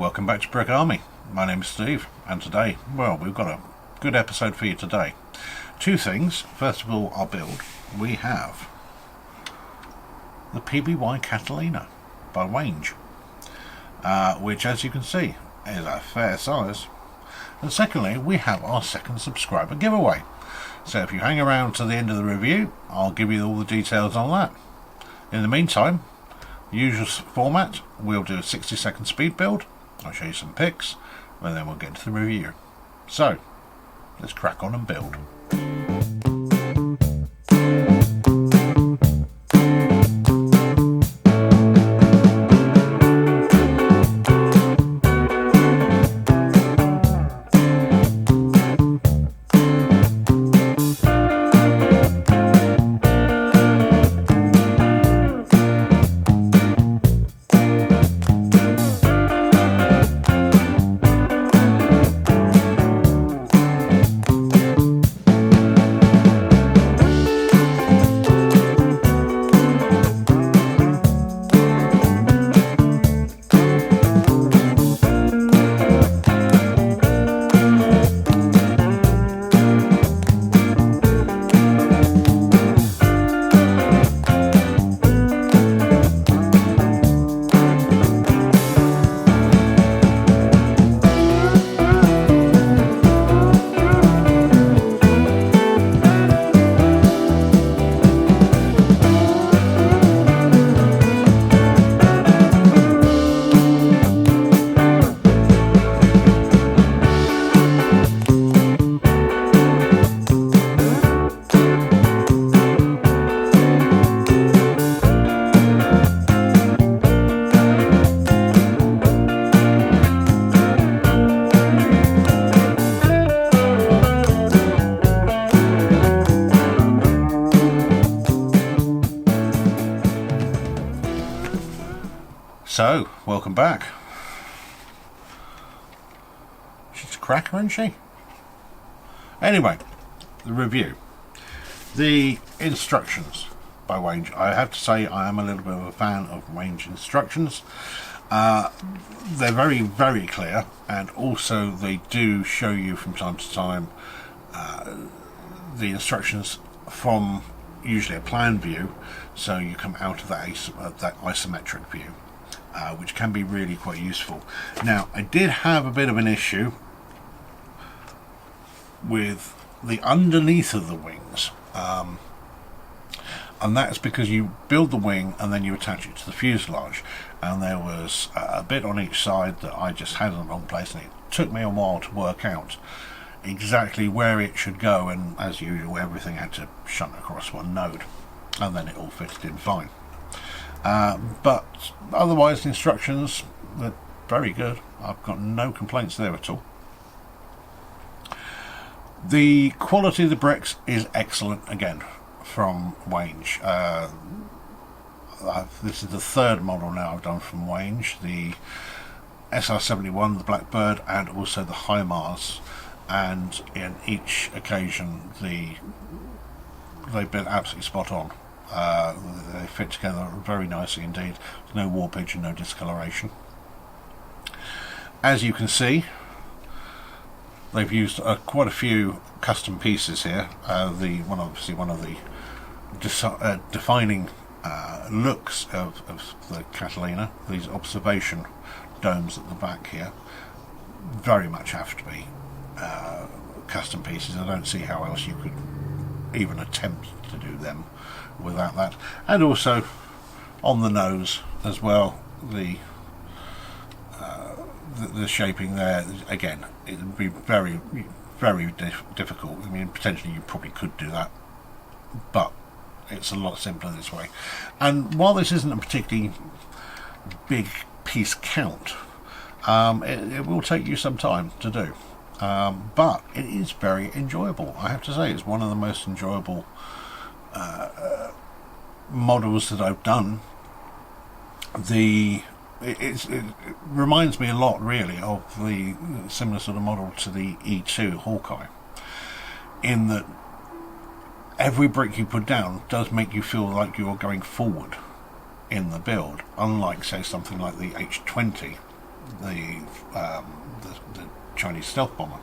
Welcome back to Brick Army. My name is Steve, and today, well, we've got a good episode for you today. Two things. First of all, our build. We have the PBY Catalina by Wange, which, as you can see, is a fair size. And secondly, we have our second subscriber giveaway. So if you hang around to the end of the review, I'll give you all the details on that. In the meantime, usual format, we'll do a 60-second speed build. I'll show you some pics, and then we'll get into the review. So, let's crack on and build. So, welcome back. She's a cracker, isn't she? Anyway, the review. The instructions by Wange. I have to say I am a little bit of a fan of Wange instructions. They're very, very clear, and also they do show you from time to time the instructions from usually a plan view, so you come out of that isometric view. Which can be really quite useful. Now, I did have a bit of an issue with the underneath of the wings, and that's because you build the wing and then you attach it to the fuselage, and there was a bit on each side that I just had in the wrong place, and it took me a while to work out exactly where it should go, and as usual everything had to shunt across one node, and then it all fitted in fine. But otherwise the instructions are very good. I've got no complaints there at all. The quality of the bricks is excellent again from Wange. This is the third model now I've done from Wange, the SR71, the Blackbird, and also the HIMARS, and in each occasion they've been absolutely spot on. They fit together very nicely indeed. There's no warpage and no discoloration. As you can see, they've used quite a few custom pieces here. One of the defining looks of the Catalina, these observation domes at the back here, very much have to be custom pieces. I don't see how else you could even attempt to do them without that. And also on the nose as well, the shaping there, again, it would be very, very difficult. I mean, potentially you probably could do that, but it's a lot simpler this way. And while this isn't a particularly big piece count, it will take you some time to do, but it is very enjoyable. I have to say, it's one of the most enjoyable models that I've done. It reminds me a lot, really, of the similar sort of model to the E2 Hawkeye, in that every brick you put down does make you feel like you're going forward in the build, unlike, say, something like the AH12 the Chinese stealth bomber,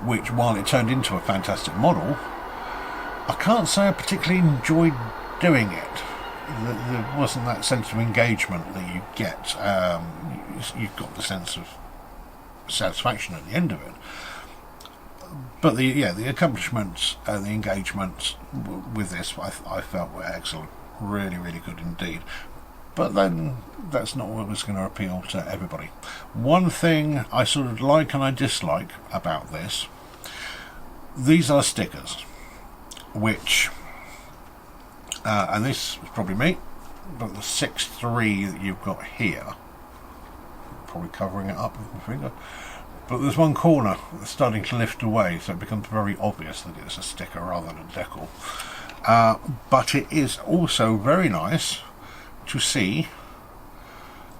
which, while it turned into a fantastic model, I can't say I particularly enjoyed doing it. There wasn't that sense of engagement that you get. You've got the sense of satisfaction at the end of it. But the accomplishments and the engagements with this, I felt were excellent. Really, really good indeed. But then that's not what was going to appeal to everybody. One thing I sort of like and I dislike about this, these are stickers, which, and this is probably me, but the 6.3 that you've got here, probably covering it up with my finger, but there's one corner that's starting to lift away, so it becomes very obvious that it's a sticker rather than a decal. But it is also very nice to see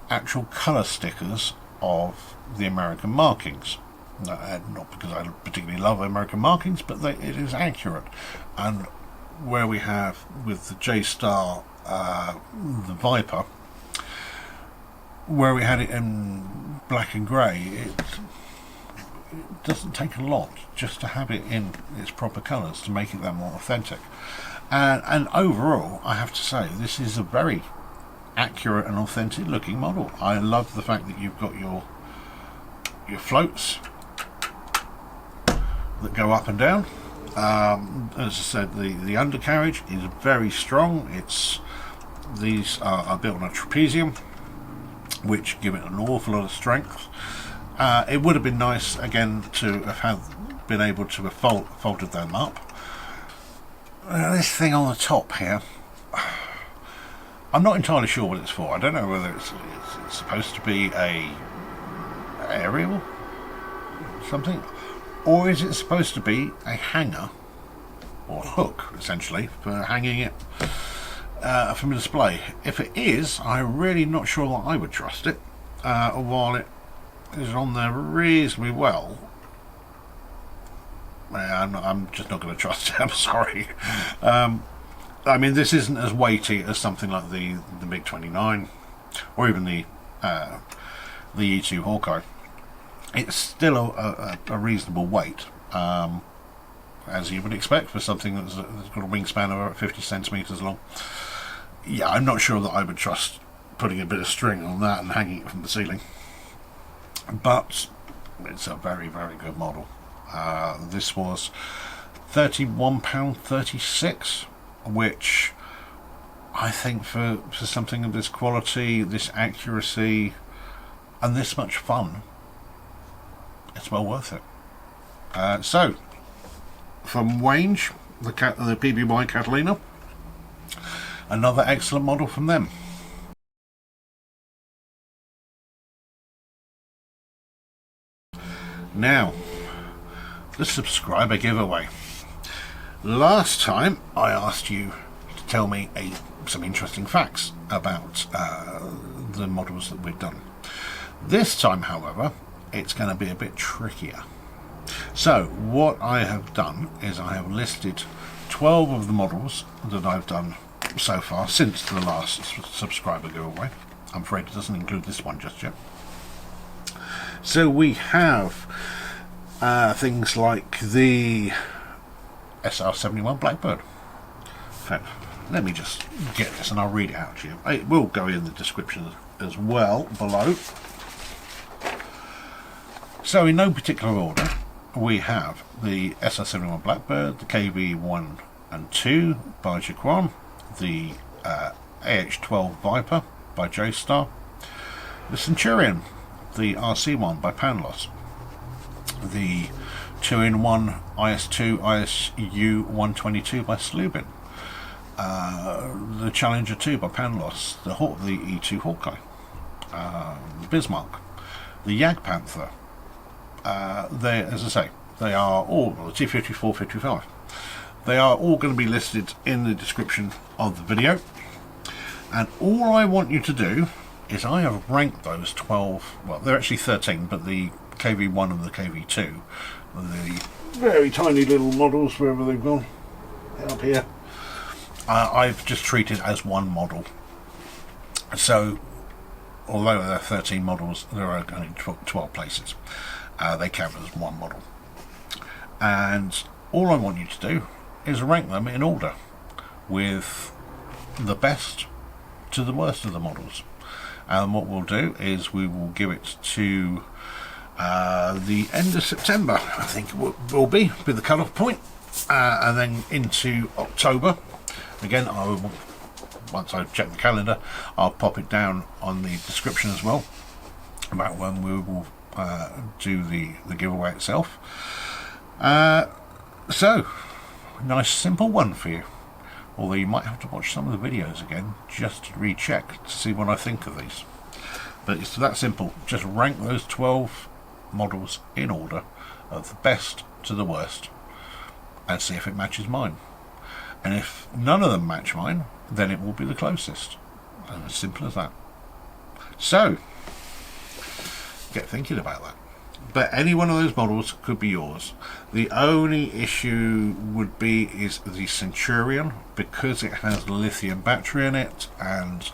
actual colour stickers of the American markings. Not because I particularly love American markings, but it is accurate. And where we have with the J-Star, the Viper, where we had it in black and grey, it doesn't take a lot just to have it in its proper colours to make it that more authentic. And overall, I have to say, this is a very accurate and authentic looking model. I love the fact that you've got your floats that go up and down. As I said, the undercarriage is very strong. These are built on a trapezium, which give it an awful lot of strength. It would have been nice again to have been able to have folded them up. This thing on the top here, I'm not entirely sure what it's for. I don't know whether it's supposed to be a aerial something, or is it supposed to be a hanger or hook, essentially, for hanging it from a display. If it is, I'm really not sure that I would trust it. While it is on there reasonably well, I'm just not going to trust it. I'm sorry. I mean, this isn't as weighty as something like the MiG-29 or even the E2 Hawkeye. It's still a reasonable weight, as you would expect for something that's got a wingspan of about 50 centimeters long. Yeah, I'm not sure that I would trust putting a bit of string on that and hanging it from the ceiling. But it's a very, very good model. This was £31.36, which I think for something of this quality, this accuracy, and this much fun, it's well worth it. So, from Wange, the PBY Catalina, another excellent model from them. Now, the subscriber giveaway. Last time I asked you to tell me some interesting facts about the models that we've done. This time, however, it's going to be a bit trickier. So what I have done is I have listed 12 of the models that I've done so far since the last subscriber giveaway. I'm afraid it doesn't include this one just yet. So we have things like the SR-71 Blackbird. In fact, let me just get this and I'll read it out to you. It will go in the description as well below. So in no particular order, we have the SR-71 Blackbird, the KV1 and 2 by Jagdpanther, the AH12 Viper by J-Star, the Centurion, the RC1 by Panlos, the 2-in-1 IS-2 ISU-122 by Sluban, the Challenger 2 by Panlos, the E2 Hawkeye, Bismark, the Jagdpanther. As I say, they are all, the T-54, 55. They are all going to be listed in the description of the video. And all I want you to do is I have ranked those 12, well, they're actually 13, but the KV1 and the KV2, the very tiny little models, wherever they've gone, up here, I've just treated as one model. So although there are 13 models, there are only 12 places. They count as one model. And all I want you to do is rank them in order, with the best to the worst of the models. And what we'll do is we will give it to the end of September, I think it will be the cut-off point, and then into October. Again, once I check the calendar, I'll pop it down on the description as well about when we will do the giveaway itself. So, nice simple one for you. Although you might have to watch some of the videos again just to recheck to see what I think of these. But it's that simple. Just rank those 12 models in order of the best to the worst and see if it matches mine. And if none of them match mine, then it will be the closest. And as simple as that. So, get thinking about that. But any one of those models could be yours. The only issue would be is the Centurion, because it has a lithium battery in it, and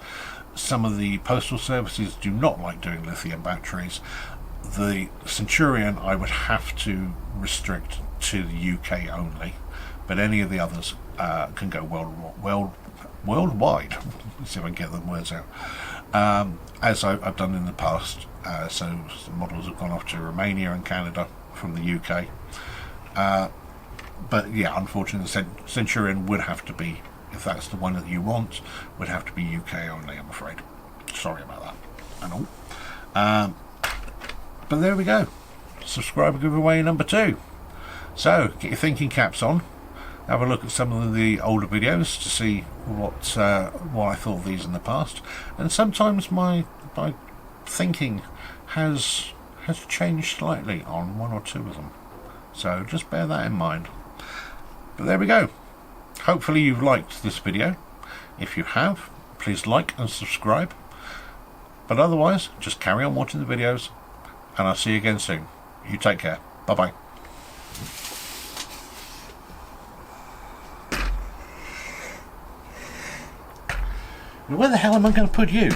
some of the postal services do not like doing lithium batteries. The Centurion I would have to restrict to the UK only, but any of the others can go worldwide. Let's see if I can get the words out. As I've done in the past. So some models have gone off to Romania and Canada from the UK. But yeah, unfortunately the Centurion would have to be, if that's the one that you want, would have to be UK only, I'm afraid. Sorry about that and all. But there we go. Subscriber giveaway number 2. So get your thinking caps on. Have a look at some of the older videos to see what I thought of these in the past. And sometimes my thinking has changed slightly on one or two of them, so just bear that in mind. But there we go. Hopefully you've liked this video. If you have, please like and subscribe, but otherwise just carry on watching the videos, and I'll see you again soon. You take care. Bye bye. Where the hell am I going to put you?